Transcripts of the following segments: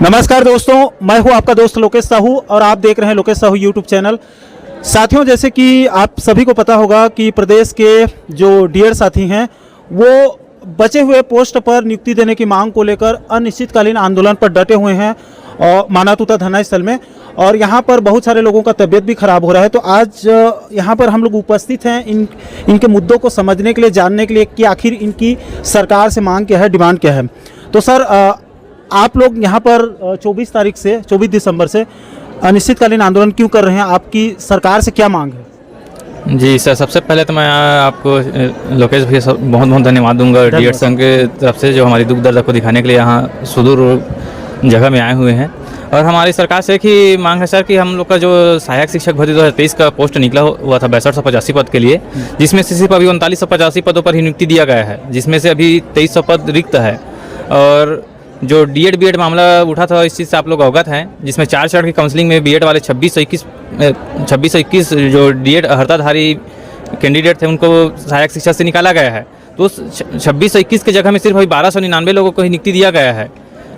नमस्कार दोस्तों, मैं हूं आपका दोस्त लोकेश साहू और आप देख रहे हैं लोकेश साहू यूट्यूब चैनल। साथियों, जैसे कि आप सभी को पता होगा कि प्रदेश के जो डीएड साथी हैं वो बचे हुए पोस्ट पर नियुक्ति देने की मांग को लेकर अनिश्चितकालीन आंदोलन पर डटे हुए हैं और मानातूता धरना स्थल में। और यहाँ पर बहुत सारे लोगों का तबीयत भी खराब हो रहा है। तो आज यहाँ पर हम लोग उपस्थित हैं इनके मुद्दों को समझने के लिए, जानने के लिए कि आखिर इनकी सरकार से मांग क्या है, डिमांड क्या है। तो सर, आप लोग यहाँ पर 24 दिसंबर से अनिश्चितकालीन आंदोलन क्यों कर रहे हैं? आपकी सरकार से क्या मांग है? जी सर, सबसे पहले तो मैं आपको लोकेश भैया बहुत बहुत धन्यवाद दूंगा डीएड संघ के तरफ से, जो हमारी दुख दर्द को दिखाने के लिए यहाँ सुदूर जगह में आए हुए हैं। और हमारी सरकार से एक ही मांग है सर कि हम लोग का जो सहायक शिक्षक भर्ती 2023 का पोस्ट निकला हुआ था 6285 पद के लिए, जिसमें से सिर्फ अभी 3985 पदों पर ही नियुक्ति दिया गया है, जिसमें से अभी 2300 पद रिक्त है। और जो डीएड बीएड मामला उठा था, इस चीज़ से आप लोग अवगत हैं, जिसमें 4 चरण की काउंसलिंग में बीएड वाले 2621 जो डीएड अर्हताधारी कैंडिडेट थे उनको सहायक शिक्षक से निकाला गया है। तो उस 2621 की जगह में सिर्फ अभी 1299 लोगों को ही नियुक्ति दिया गया है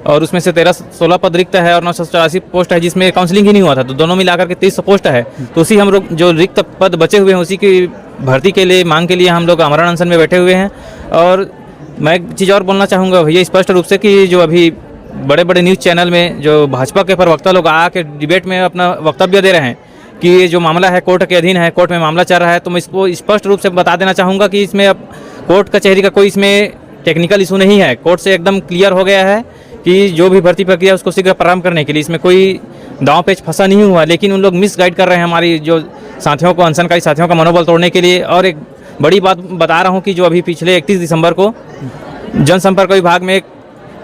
और उसमें से 1316 पद रिक्त है और 984 पोस्ट है जिसमें काउंसलिंग ही नहीं हुआ था। तो दोनों मिलाकर के 2300 पोस्ट है। तो उसी हम लोग जो रिक्त पद बचे हुए हैं उसी की भर्ती के लिए, मांग के लिए हम लोग आमरण अनशन में बैठे हुए हैं। और मैं एक चीज़ और बोलना चाहूँगा भैया स्पष्ट रूप से कि जो अभी बड़े बड़े न्यूज़ चैनल में जो भाजपा के प्रवक्ता लोग आके डिबेट में अपना वक्तव्य दे रहे हैं कि ये जो मामला है कोर्ट के अधीन है, कोर्ट में मामला चल रहा है, तो मैं इसको स्पष्ट रूप से बता देना चाहूँगा कि इसमें अब कोर्ट कचहरी का कोई इसमें टेक्निकल इशू नहीं है। कोर्ट से एकदम क्लियर हो गया है कि जो भी भर्ती प्रक्रिया उसको शीघ्र प्रारंभ करने के लिए इसमें कोई दांव पेच फंसा नहीं हुआ। लेकिन उन लोग मिस गाइड कर रहे हैं हमारी जो साथियों को, अनशनकारी साथियों का मनोबल तोड़ने के लिए। और एक बड़ी बात बता रहा हूँ कि जो अभी पिछले 31 दिसंबर को जनसंपर्क विभाग में एक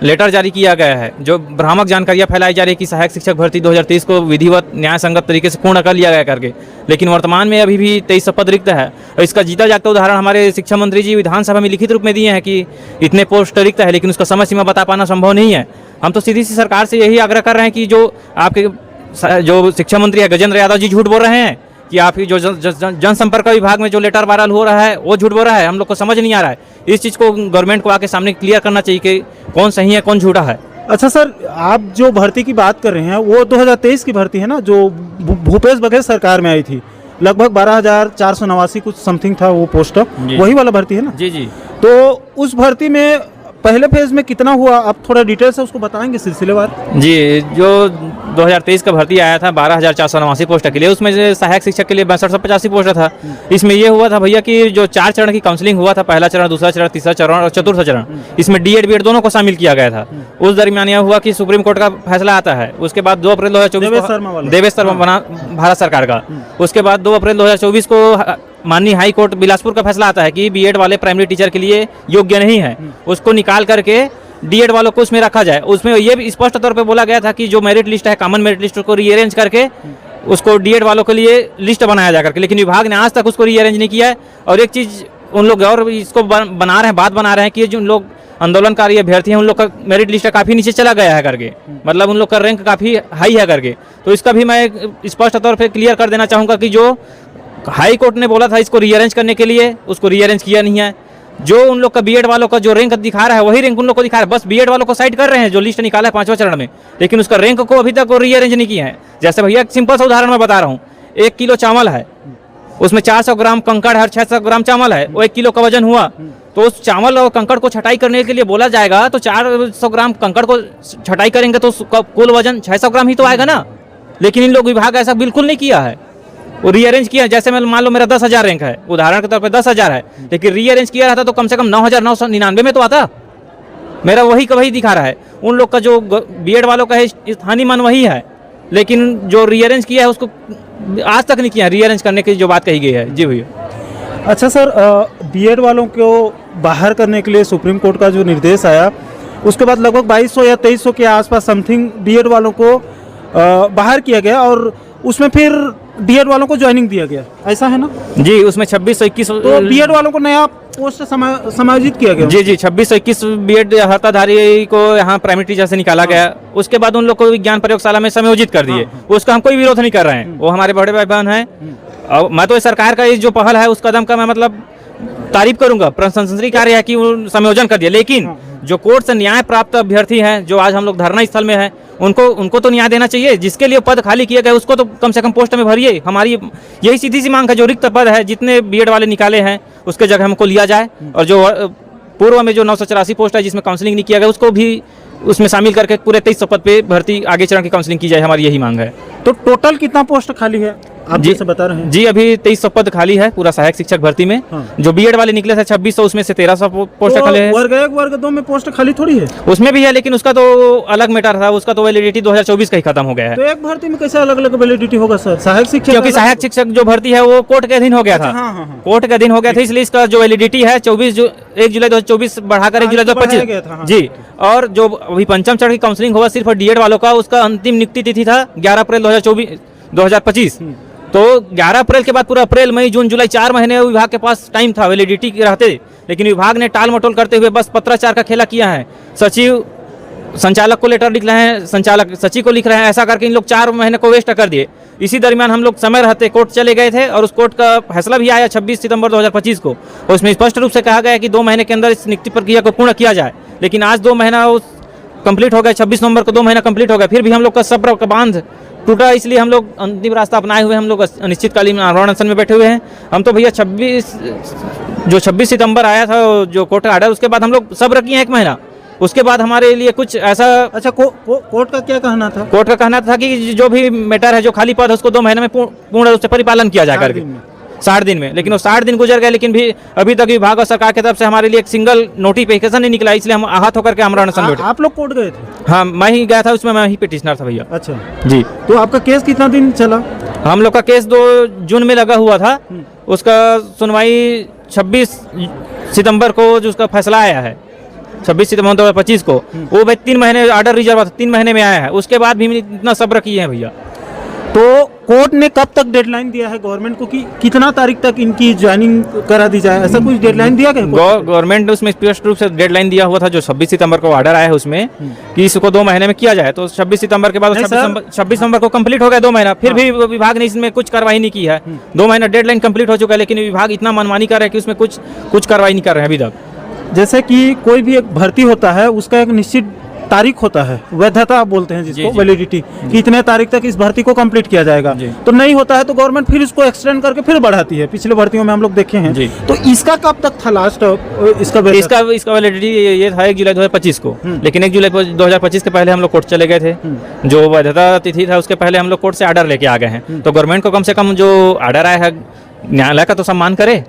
लेटर जारी किया गया है जो भ्रामक जानकारियां फैलाई जा रही है कि सहायक शिक्षक भर्ती 2023 को विधिवत न्याय संगत तरीके से पूर्ण कर लिया गया करके, लेकिन वर्तमान में अभी भी 2300 पद रिक्त है। और इसका जीता जागता उदाहरण हमारे शिक्षा मंत्री जी विधानसभा में लिखित रूप में दिए हैं कि इतने पोस्ट रिक्त है, लेकिन उसका समय सीमा बता पाना संभव नहीं है। हम तो सीधी सी सरकार से यही आग्रह कर रहे हैं कि जो आपके जो शिक्षा मंत्री है गजेंद्र यादव जी झूठ बोल रहे हैं कि आपकी जो जनसंपर्क विभाग में जो लेटर वायरल हो रहा है वो झूठ बोल रहा है। हम लोग को समझ नहीं आ रहा है। इस चीज़ को गवर्नमेंट को आके सामने क्लियर करना चाहिए कि कौन सही है कौन झूठा है। अच्छा सर, आप जो भर्ती की बात कर रहे हैं वो 2023 की भर्ती है ना, जो भूपेश बघेल सरकार में आई थी। लगभग 12,489 कुछ समथिंग था वो पोस्ट, वही वाला भर्ती है ना? जी जी। तो उस भर्ती में पहले फेज में कितना हुआ, आप थोड़ा डिटेल से उसको बताएंगे सिलसिलेवार? जी, जो 2023 का भर्ती आया था 12,489 पोस्ट के लिए, उसमें से सहायक शिक्षक के लिए 6285 पोस्ट था। इसमें ये हुआ था भैया कि जो 4 चरण की काउंसलिंग हुआ था, पहला चरण, दूसरा चरण, तीसरा चरण और चतुर्थ चरण, इसमें डीएड बीएड दोनों को शामिल किया गया था। उस दरमियान यह हुआ कि सुप्रीम कोर्ट का फैसला आता है। उसके बाद 2 अप्रैल 2024 देवेश शर्मा बना भारत सरकार का। उसके बाद 2 अप्रैल 2024 को माननीय हाई कोर्ट बिलासपुर का फैसला आता है कि बीएड वाले प्राइमरी टीचर के लिए योग्य नहीं है, उसको निकाल करके डीएड वालों को उसमें रखा जाए। उसमें ये भी स्पष्ट तौर पे बोला गया था कि जो मेरिट लिस्ट है, कॉमन मेरिट लिस्ट को रीअरेंज करके उसको डीएड वालों के लिए लिस्ट बनाया जा करके, लेकिन विभाग ने आज तक उसको रीअरेंज नहीं किया है। और एक चीज़ उन लोग और इसको बना रहे हैं, बात बना रहे हैं कि जो लोग आंदोलनकारी अभ्यर्थी हैं उन लोग का मेरिट लिस्ट काफ़ी नीचे चला गया है करके, मतलब उन लोग का रैंक काफ़ी हाई है करके। तो इसका भी मैं स्पष्ट तौर पर क्लियर कर देना चाहूँगा कि जो हाई कोर्ट ने बोला था इसको रीअरेंज करने के लिए, उसको रीअरेंज किया नहीं है। जो उन लोग का बीएड वालों का जो रैंक दिखा रहा है वही रैंक उन लोग को दिखा रहा है। बस बीएड वालों को साइड कर रहे हैं जो लिस्ट निकाला है 5वें चरण में, लेकिन उसका रैंक को अभी तक वो रीअरेंज नहीं किया है। जैसे भैया एक सिंपल सा उदाहरण मैं बता रहा हूँ, 1 किलो चावल है, उसमें 400 ग्राम कंकड़ है, 600 ग्राम चावल है, वो 1 किलो का वजन हुआ। तो उस चावल और कंकड़ को छटाई करने के लिए बोला जाएगा तो 400 ग्राम कंकड़ को छटाई करेंगे तो कुल वजन 600 ग्राम ही तो आएगा ना। लेकिन इन लोग विभाग ऐसा बिल्कुल नहीं किया है, वो रीअरेंज किया। जैसे मैं मान लो मेरा 10,000 रैंक है, उदाहरण के तौर पे 10,000 है, लेकिन रीअरेंज किया रहता तो कम से कम 9,999 में तो आता। मेरा वही दिखा रहा है। उन लोग का जो बीएड वालों का है स्थानीय मान वही है, लेकिन जो रीअरेंज किया है उसको आज तक नहीं किया। रीअरेंज करने की जो बात कही गई है। जी भैया। अच्छा सर, बीएड वालों को बाहर करने के लिए सुप्रीम कोर्ट का जो निर्देश आया, उसके बाद लगभग 2200 या 2300 के आसपास समथिंग बीएड वालों को बाहर किया गया और उसमें फिर डीएड वालों को ज्वाइनिंग दिया गया, ऐसा है ना? जी, उसमें 2621 तो बीएड वालों को नया पोस्ट समायोजित किया गया। जी 2621 बीएड अर्हताधारी को यहाँ प्राइमरी टीचर से निकाला गया। उसके बाद उन लोग को विज्ञान प्रयोगशाला में समायोजित कर दिए। उसका हम कोई विरोध नहीं कर रहे हैं, वो हमारे बड़े भाई बहन हैं। और मैं तो सरकार का जो पहल है उस कदम का मैं मतलब तारीफ करूंगा, प्रशंसनीय कार्य है कि वो संयोजन कर दिया। लेकिन जो कोर्ट से न्याय प्राप्त अभ्यर्थी हैं, जो आज हम लोग धरना स्थल में हैं, उनको तो न्याय देना चाहिए। जिसके लिए पद खाली किए गए उसको तो कम से कम पोस्ट में भरिए। हमारी यही सीधी सी मांग है। जो रिक्त पद है, जितने बीएड वाले निकाले हैं उसके जगह हमको लिया जाए, और जो पूर्व में जो 984 पोस्ट है जिसमें काउंसलिंग नहीं किया गया उसको भी उसमें शामिल करके पूरे 2300 पद पे भर्ती आगे चरण की काउंसलिंग की जाए। हमारी यही मांग है। तो टोटल कितना पोस्ट खाली है आप जैसे बता रहे हैं? जी, अभी 2300 पद खाली है पूरा सहायक शिक्षक भर्ती में। हाँ। जो बीएड वाले निकले थे 2600, उसमें से 1300 पोस्ट तो खाली है। वर्ग 1 वर्ग 2 में पोस्ट खाली थोड़ी है? उसमें भी है, लेकिन उसका तो अलग मैटर था। उसका तो वैलिडिटी 2024 का ही खत्म हो गया है। तो एक भर्ती में कैसे अलग अलग वैलिडिटी होगा सर? सहायक शिक्षक, क्योंकि सहायक शिक्षक जो भर्ती है वो कोर्ट के अधीन हो गया था। हाँ। कोर्ट के अधीन हो गया था, इसलिए इसका जो वैलिडिटी है 1 जुलाई 2024 बढ़ाकर 1 जुलाई 2025 जी। और जो अभी पंचम चरण की काउंसलिंग हुआ सिर्फ डीएड वालों का, उसका अंतिम नियुक्ति तिथि था 11 अप्रैल 2025। तो 11 अप्रैल के बाद पूरा अप्रैल, मई, जून, जुलाई 4 महीने विभाग के पास टाइम था वैलिडिटी के रहते, लेकिन विभाग ने टाल मटोल करते हुए बस पत्राचार का खेला किया है। सचिव संचालक को लेटर लिख रहे हैं, संचालक सचिव को लिख रहे हैं, ऐसा करके इन लोग 4 महीने को वेस्ट कर दिए। इसी दरमियान हम लोग समय रहते कोर्ट चले गए थे और उस कोर्ट का फैसला भी आया 26 सितंबर 2025 को। और उसमें स्पष्ट रूप से कहा गया कि 2 महीने के अंदर इस नियुक्ति प्रक्रिया को पूर्ण किया जाए। लेकिन आज 2 महीना कंप्लीट हो गया, 26 नवंबर को 2 महीना कंप्लीट हो गया, फिर भी हम लोग का सब्र का बांध टूटा। इसलिए हम लोग अंतिम रास्ता अपनाए हुए हम लोग अनिश्चितकालीन आंदोलन अनशन में बैठे हुए हैं। हम तो भैया 26 सितंबर आया था जो कोर्ट का आर्डर, उसके बाद हम लोग सब्र किए 1 महीना। उसके बाद हमारे लिए कुछ ऐसा अच्छा कोर्ट का क्या कहना था? कोर्ट का कहना था कि जो भी मैटर है, जो खाली पद है, उसको 2 महीने में पूर्ण रूप से परिपालन किया जाए करके 60 दिन में। लेकिन वो 60 दिन गुजर गए, लेकिन भी अभी तक विभाग और सरकार की तरफ से हमारे लिए एक सिंगल नोटिफिकेशन नहीं निकला। इसलिए हम आहत होकर के आमरण अनशन बैठे। आप लोग कोर्ट गए थे? हाँ, मैं ही गया था, उसमें मैं ही पिटिशनर था भैया। अच्छा जी। तो आपका केस कितना दिन चला? हम लोग का केस 2 जून में लगा हुआ था। उसका सुनवाई 26 सितंबर को जो उसका फैसला आया है 26 सितंबर 2025 को, वो भाई 3 महीने आर्डर रिजर्व था, 3 महीने में आया है। उसके बाद भी इतना सब्र किए हैं भैया। तो कोर्ट ने कब तक डेडलाइन दिया है गवर्नमेंट को कि कितना तारीख तक इनकी ज्वाइनिंग करा दी जाए? ऐसा कुछ डेडलाइन दिया गया? गवर्नमेंट ने उसमें स्पष्ट रूप से डेडलाइन दिया हुआ था जो 26 सितंबर को ऑर्डर आया है उसमें कि इसको 2 महीने में किया जाए। तो 26 सितंबर के बाद 26 नवंबर को कंप्लीट हो गया 2 महीना, फिर भी विभाग ने इसमें कुछ कार्रवाई नहीं की है। 2 महीना डेडलाइन कंप्लीट हो चुका है, लेकिन विभाग इतना मनमानी कर रहा है कि उसमें कुछ कार्रवाई नहीं कर रहे हैं अभी तक। जैसे कि कोई भी एक भर्ती होता है, उसका एक निश्चित तारीख होता है, वैधता बोलते हैं जिसको, वैलिडिटी, कि इतने तारीख तक इस भर्ती को कंप्लीट किया जाएगा। तो नहीं होता है तो गवर्नमेंट फिर इसको एक्सटेंड करके फिर बढ़ाती है। पिछले भर्तियों में हम लोग देखे हैं। तो इसका कब तक था लास्ट इसका वैलिडिटी ये था 1 जुलाई 2025 को। लेकिन 1 जुलाई 2025 के पहले हम लोग कोर्ट चले गए थे। जो वैधता तिथि था उसके पहले हम लोग कोर्ट से ऑर्डर लेके आ गए हैं। तो गवर्नमेंट को कम से कम जो ऑर्डर आया है न्यायालय का तो सम्मान करे।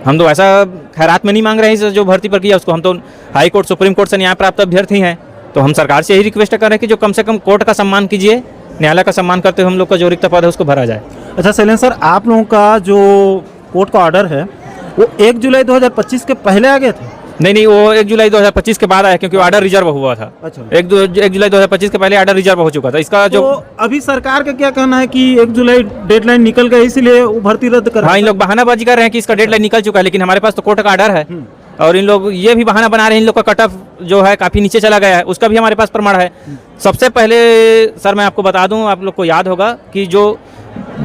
हम तो ऐसा खैरात में नहीं मांग रहे हैं जो भर्ती पर किया उसको। हम तो हाई कोर्ट, सुप्रीम कोर्ट से न्याय प्राप्त अभ्यर्थी हैं। तो हम सरकार से यही रिक्वेस्ट कर रहे हैं कि जो कम से कम कोर्ट का सम्मान कीजिए, न्यायालय का सम्मान करते हुए हम लोग का जो रिक्त पद है उसको भरा जाए। अच्छा शैलेंद्र सर, आप लोगों का जो कोर्ट का ऑर्डर है वो 1 जुलाई 2025 के पहले आ गए थे? नहीं, वो 1 जुलाई 2025 के बाद आया, क्योंकि ऑर्डर रिजर्व हुआ था। अच्छा। 1 जुलाई 2025 के पहले ऑर्डर रिजर्व हो चुका था। इसका जो अभी सरकार का क्या कहना है कि 1 जुलाई डेडलाइन निकल गई इसलिए वो भर्ती रद्द कर? हाँ, इन लोग बहानाबाजी कर रहे हैं कि इसका डेडलाइन निकल चुका है, लेकिन हमारे पास तो कोर्ट का ऑर्डर है। और इन लोग ये भी बहाना बना रहे हैं इन लोग का कट ऑफ जो है काफ़ी नीचे चला गया है, उसका भी हमारे पास प्रमाण है। सबसे पहले सर मैं आपको बता दूं, आप लोग को याद होगा कि जो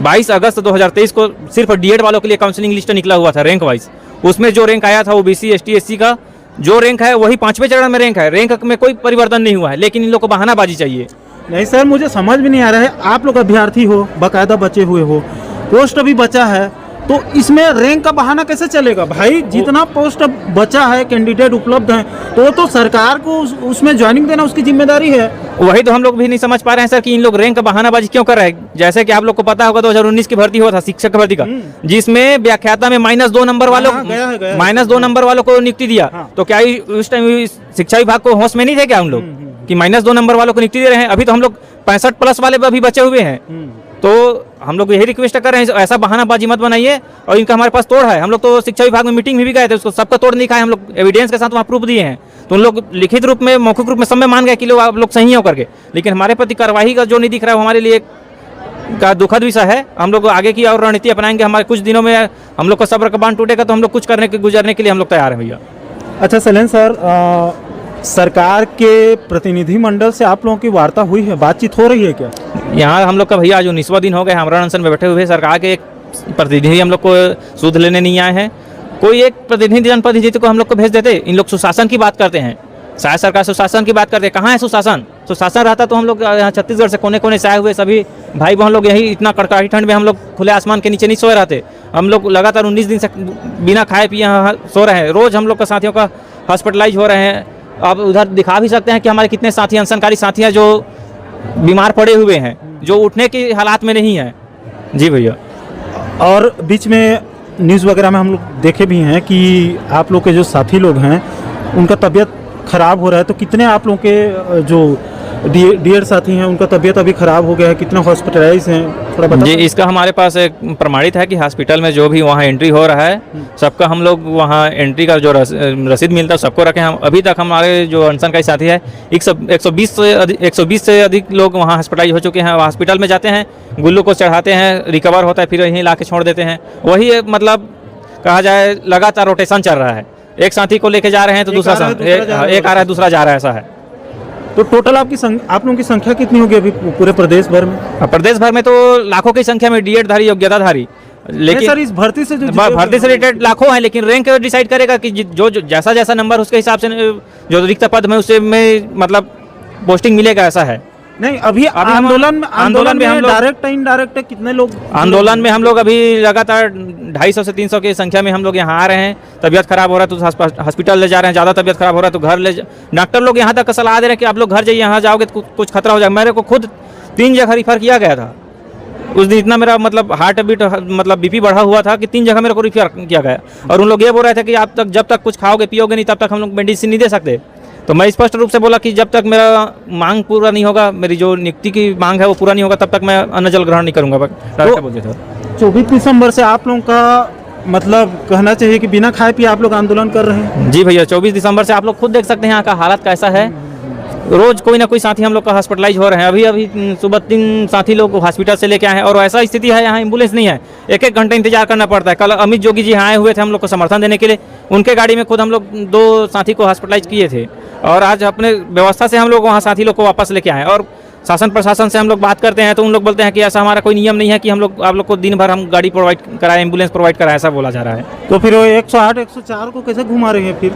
22 अगस्त 2023 को सिर्फ डीएड वालों के लिए काउंसलिंग लिस्ट निकला हुआ था रैंक वाइज। उसमें जो रैंक आया था वो ओबीसी, एसटी, एससी का जो रैंक है वही 5वें चरण में रैंक है। रैंक में कोई परिवर्तन नहीं हुआ है, लेकिन इन लोग को बहानाबाजी चाहिए। नहीं सर, मुझे समझ में नहीं आ रहा है। आप लोग अभ्यर्थी हो, बाकायदा बचे हुए हो, पोस्ट अभी बचा है, तो इसमें रैंक का बहाना कैसे चलेगा भाई? जितना पोस्ट बचा है, कैंडिडेट उपलब्ध हैं, तो सरकार को उसमें ज्वाइनिंग देना उसकी जिम्मेदारी है। वही तो हम लोग भी नहीं समझ पा रहे हैं सर कि इन लोग रैंक का बहानाबाजी क्यों कर रहे हैं। जैसे कि आप लोग को पता होगा 2019 की भर्ती हुआ था शिक्षक भर्ती का, जिसमें व्याख्याता में -2 नंबर वालों -2 नंबर वालों को नियुक्ति दिया। तो क्या उस टाइम शिक्षा विभाग को होश में नहीं थे क्या उन लोग कि -2 नंबर वालों को नियुक्ति दे रहे हैं? अभी तो हम लोग 65+ वाले अभी बचे हुए हैं। तो हम लोग यही रिक्वेस्ट कर रहे हैं, ऐसा बहानाबाजी मत बनाइए। और इनका हमारे पास तोड़ है। हम लोग तो शिक्षा विभाग में मीटिंग में भी गए थे, उसको सबका तोड़ दिखाए, हम लोग एविडेंस के साथ वहाँ प्रूफ दिए हैं। तो उन लोग लिखित रूप में, मौखिक रूप में सब में मान गए कि लोग आप लोग सही हो करके, लेकिन हमारे प्रति कार्यवाही का जो नहीं दिख रहा है वो हमारे लिए का दुखद विषय है। हम लोग आगे की और रणनीति अपनाएंगे। हमारे कुछ दिनों में हम लोग का सब्र का बांध टूटेगा तो हम लोग कुछ गुजरने के लिए हम लोग तैयार हैं भैया। अच्छा शैलेंद्र सर, सरकार के प्रतिनिधि मंडल से आप लोगों की वार्ता हुई है, बातचीत हो रही है क्या? यहाँ हम लोग का भैया जो 19वां दिन हो गया आमरण अनशन में बैठे हुए, सरकार के एक प्रतिनिधि हम लोग को सूद लेने नहीं आए हैं। कोई एक प्रतिनिधि जनप्रतिनिधि को हम लोग को भेज देते। इन लोग सुशासन की बात करते हैं, सहायक सरकार सुशासन की बात करते हैं, कहाँ है सुशासन? सुशासन रहता तो हम लोग यहाँ छत्तीसगढ़ से कोने कोने से आए हुए सभी भाई बहन लोग यही इतना कड़कड़ाई ठंड में हम लोग खुले आसमान के नीचे नहीं सोए रहते। हम लोग लगातार 19 दिन से बिना खाए पिए यहाँ सो रहे हैं। रोज़ हम लोग का साथियों का हॉस्पिटलाइज हो रहे हैं। अब उधर दिखा भी सकते हैं कि हमारे कितने साथी अनशनकारी साथी हैं जो बीमार पड़े हुए हैं, जो उठने की हालात में नहीं है। जी भैया। और बीच में न्यूज़ वगैरह में हम लोग देखे भी हैं कि आप लोग के जो साथी लोग हैं उनका तबीयत ख़राब हो रहा है, तो कितने आप लोगों के जो डीएड साथी हैं उनका तबीयत अभी ख़राब हो गया है, कितने हॉस्पिटलाइज हैं, थोड़ा बता। जी, इसका हमारे पास एक प्रमाणित है कि हॉस्पिटल में जो भी वहाँ एंट्री हो रहा है सबका हम लोग वहाँ एंट्री का जो रसीद मिलता है सबको रखे। हम अभी तक हमारे जो अनशनकारी साथी है 120 से अधिक लोग वहाँ हॉस्पिटलाइज हो चुके हैं। हॉस्पिटल में जाते हैं, ग्लूकोज चढ़ाते हैं, रिकवर होता है, फिर यहीं ला के छोड़ देते हैं। वही मतलब कहा जाए लगातार रोटेशन चल रहा है। एक साथी को लेके जा रहे हैं तो दूसरा एक आ रहा है, दूसरा जा रहा है, ऐसा है। तो टोटल आप लोगों की संख्या कितनी होगी अभी पूरे प्रदेश भर में? प्रदेश भर में तो लाखों की संख्या में डीएड धारी, योग्यताधारी, लेकिन सर इस भर्ती से भर्ती से रिलेटेड लाखों हैं, लेकिन रैंक डिसाइड करेगा कि जो जैसा जैसा नंबर उसके हिसाब से जो रिक्त पद में उसे में मतलब पोस्टिंग मिलेगा, ऐसा है। नहीं, अभी आंदोलन में हम डायरेक्ट इनडायरेक्ट कितने लोग आंदोलन में हम लोग अभी लगातार 250 से 300 की संख्या में हम लोग यहाँ आ रहे हैं। तबीयत खराब हो रहा है तो हॉस्पिटल ले जा रहे हैं, ज़्यादा तबीयत खराब हो रहा है तो घर ले डॉक्टर लोग यहाँ तक सलाह दे रहे हैं कि आप लोग घर जाइए, यहाँ जाओगे तो कुछ खतरा हो जाएगा। मेरे को खुद 3 जगह रिफर किया गया था उस दिन। इतना मेरा मतलब हार्ट बीट मतलब बीपी बढ़ा हुआ था कि 3 जगह मेरे को रिफर किया गया। और उन लोग ये बोल रहे थे कि आप तक जब तक कुछ खाओगे पियोगे नहीं तब तक हम लोग मेडिसिन नहीं दे सकते। तो मैं स्पष्ट रूप से बोला कि जब तक मेरा मांग पूरा नहीं होगा, मेरी जो नियुक्ति की मांग है वो पूरा नहीं होगा, तब तक मैं अन्न जल ग्रहण नहीं करूंगा। तो बोलते थे 24 दिसंबर से आप लोगों का मतलब कहना चाहिए कि बिना खाए पिए आप लोग आंदोलन कर रहे हैं? जी भैया, 24 दिसंबर से आप लोग खुद देख सकते हैं यहाँ का हालत कैसा है। रोज कोई ना कोई साथी हम लोग का हॉस्पिटलाइज हो रहे हैं। अभी सुबह 3 साथी लोग हॉस्पिटल से लेके आए हैं और ऐसा स्थिति है यहाँ एम्बुलेंस नहीं है, 1-1 घंटे इंतजार करना पड़ता है। कल अमित जोगी जी आए हुए थे हम लोग को समर्थन देने के लिए, उनके गाड़ी में खुद हम लोग 2 साथी को हॉस्पिटलाइज किए थे। और आज अपने व्यवस्था से हम लोग वहाँ साथी लोग को वापस लेके आए। और शासन प्रशासन से हम लोग बात करते हैं तो उन लोग बोलते हैं कि ऐसा हमारा कोई नियम नहीं है कि हम लोग आप लोग को दिन भर हम गाड़ी प्रोवाइड कराएं, एम्बुलेंस प्रोवाइड कराएं, ऐसा बोला जा रहा है। तो फिर वो 108 104 को कैसे घुमा रहे हैं? फिर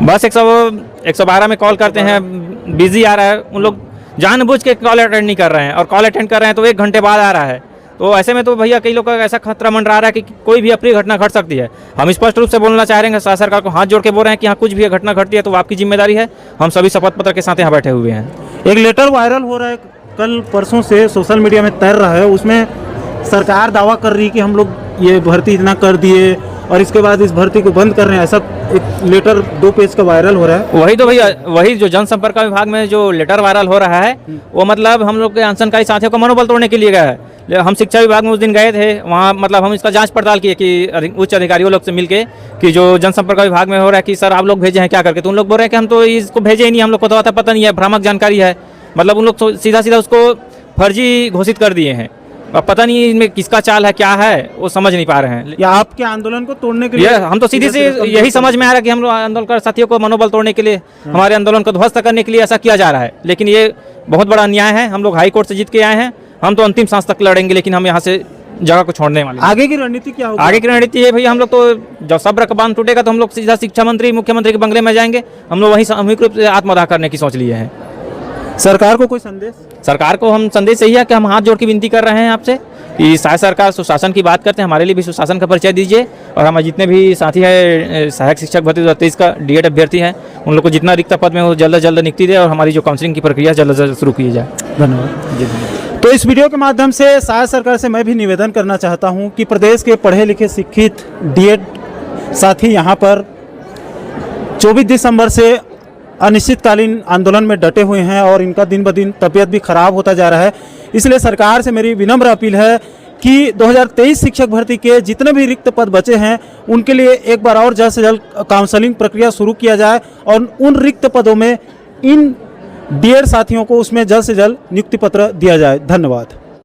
बस 112 में कॉल करते हैं, बिजी आ रहा है। उन लोग जानबूझ के कॉल अटेंड नहीं कर रहे हैं, और कॉल अटेंड कर रहे हैं तो 1 घंटे बाद आ रहा है। तो ऐसे में तो भैया कई लोग का ऐसा खतरा मंडरा रहा है कि कोई भी अप्रिय घटना घट सकती है। हम स्पष्ट रूप से बोलना चाह रहे हैं, शासन सरकार को हाथ जोड़ के बोल रहे हैं कि यहाँ कुछ भी घटना घटती है तो आपकी जिम्मेदारी है। हम सभी शपथ पत्र के साथ यहाँ बैठे हुए हैं। एक लेटर वायरल हो रहा है कल परसों से सोशल मीडिया में तैर रहा है, उसमें सरकार दावा कर रही है कि हम लोग ये भर्ती इतना कर दिए और इसके बाद इस भर्ती को बंद कर रहे हैं। ऐसा एक लेटर 2 पेज का वायरल हो रहा है। वही तो भैया, वही जो जनसंपर्क विभाग में जो लेटर वायरल हो रहा है वो मतलब हम लोग के अनशनकारी साथियों का मनोबल तोड़ने के लिए गया है। हम शिक्षा विभाग में उस दिन गए थे, वहाँ मतलब हम इसका जांच पड़ताल किए कि उच्च अधिकारियों लोग से मिलके कि जो जनसंपर्क विभाग में हो रहा है कि सर आप लोग भेजे हैं क्या करके। तो उन लोग बोल रहे हैं कि हम तो इसको भेजे ही नहीं, हम लोग को तो पता नहीं है, भ्रामक जानकारी है। मतलब उन लोग सीधा सीधा उसको फर्जी घोषित कर दिए हैं। अब पता नहीं इसमें किसका चाल है, क्या है, वो समझ नहीं पा रहे हैं। या आपके आंदोलन को तोड़ने के लिए हम तो सीधे से यही समझ में आ रहा है कि हम लोग आंदोलन साथियों को मनोबल तोड़ने के लिए, हमारे आंदोलन को ध्वस्त करने के लिए ऐसा किया जा रहा है। लेकिन ये बहुत बड़ा अन्याय है। हम लोग हाई कोर्ट से जीत के आए हैं, हम तो अंतिम सांस तक लड़ेंगे, लेकिन हम यहाँ से जगह को छोड़ने वाले। आगे की रणनीति क्या होगी? आगे की रणनीति है भैया, हम लोग तो जब सब्र का बांध टूटेगा तो हम लोग सीधा शिक्षा मंत्री, मुख्यमंत्री के बंगले में जाएंगे। हम लोग वहीं सामूहिक रूप से आत्मदाह करने की सोच लिए हैं। सरकार को कोई संदेश? सरकार को हम संदेश यही है कि हम हाथ जोड़ के विनती कर रहे हैं आपसे कि सहायक सरकार सुशासन की बात करते हैं, हमारे लिए भी सुशासन का परिचय दीजिए। और हमारे जितने भी साथी हैं सहायक शिक्षक भर्ती 2023 का डीएड अभ्यर्थी हैं, उन लोग को जितना रिक्त पद में हो जल्द से जल्द नियुक्ति दे और हमारी जो काउंसलिंग की प्रक्रिया जल्द से जल्द शुरू की जाए। धन्यवाद जी। तो इस वीडियो के माध्यम से सहायक सरकार से मैं भी निवेदन करना चाहता हूं कि प्रदेश के पढ़े लिखे शिक्षित डीएड साथी यहाँ पर 24 दिसंबर से अनिश्चितकालीन आंदोलन में डटे हुए हैं और इनका दिन ब दिन तबीयत भी खराब होता जा रहा है। इसलिए सरकार से मेरी विनम्र अपील है कि 2023 शिक्षक भर्ती के जितने भी रिक्त पद बचे हैं उनके लिए एक बार और जल्द से जल्द काउंसलिंग प्रक्रिया शुरू किया जाए और उन रिक्त पदों में इन डीएड साथियों को उसमें जल्द से जल्द नियुक्ति पत्र दिया जाए। धन्यवाद।